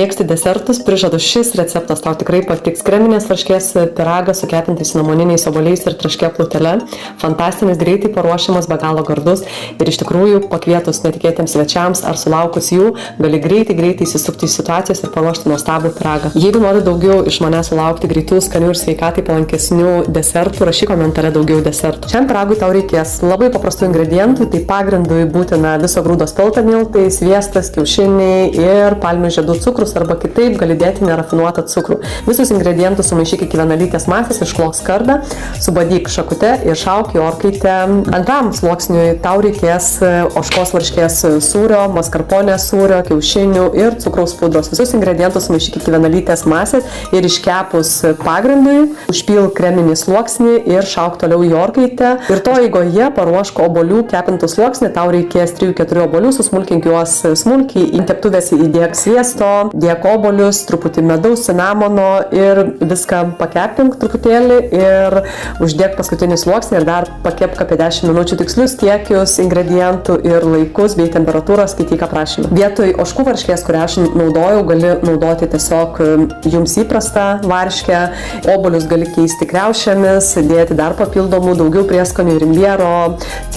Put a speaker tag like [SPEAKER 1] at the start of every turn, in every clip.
[SPEAKER 1] Mėgsti desertus, prižadu, šis receptas tau tikrai patiks. Kreminės varškės pyragas su kepintais cinamoniniais obuoliais ir traškia plutele. Fantastinis, greitai paruošiamas, be galo gardus ir iš tikrųjų pakvietus netikėtiems svečiams ar sulaukus jų, gali greitai įsisukti į situacijas ir paruošti nuostabų pyragą. Jeigu nori daugiau iš manęs sulaukti greitų, skanių ir sveikatai palankesnių desertų, rašyk komentare daugiau desertų. Šiam pyragui tau reikės labai paprastų ingredientų, tai pagrindui būtina viso grūdo spelta miltai, sviestas, kiaušiniai ir palmių žiedų cukrus arba kitaip gali dėti nerafinuotą cukrų. Visus ingredientus sumaišyk iki vienalytės masės, išklok skardą, subadyk šakute ir šauk į orkaitę. Antram sluoksniui tau reikės ožkos varškės sūrio, maskarponės sūrio, kiaušinių ir cukraus pudros. Visus ingredientus sumaišyk iki vienalytės masės ir iškepus pagrindui užpilk kreminį sluoksnį ir šauk toliau į orkaitę. Ir to eigoje paruošk obuolių kepintų sluoksnį, tau reikės 3-4 obuolių, susmulkink juos smulkiai, į keptuvės įdėk sviesto, dėk obuolius, truputį medaus, cinamono ir viską pakepink truputėlį ir uždėk paskutinį sluoksnį ir dar pakepk apie 10 minučių. Tikslius kiekius ingredientų ir laikus bei temperatūrą skaityk aprašyme. Vietoj ožkų varškės, kurią aš naudojau, gali naudoti tiesiog jums įprastą varškę. Obuolius gali keisti kriaušėmis, dėti dar papildomų daugiau prieskonių ir imbiero,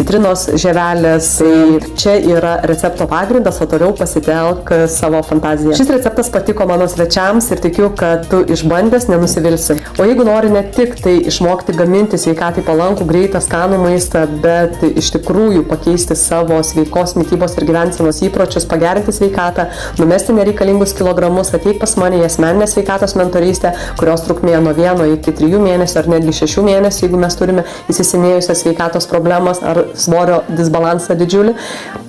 [SPEAKER 1] citrinos žievelės. Tai čia yra recepto pagrindas, o toliau pasitelk savo fantaziją. Šis receptas patiko mano svečiams ir tikiu, kad tu išbandęs nenusivilsi. O jeigu nori ne tik tai išmokti gaminti sveikatai palankų, greitą, skanų maistą, bet iš tikrųjų pakeisti savo sveikos mitybos ir gyvensenos įpročius, pagerinti sveikatą, numesti nereikalingus kilogramus, ateik pas mane į asmeninę sveikatos mentorystę, kurios trukmė nuo 1 iki 3 mėnesių ar netgi 6 mėnesių, jeigu mes turime įsisenėjusias sveikatos problemas ar svorio disbalansą didžiulį.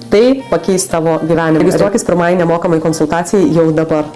[SPEAKER 1] Tai pakeis tavo gyvenimą. Registruokis pirmai nemokamai konsultacijai jau dabar.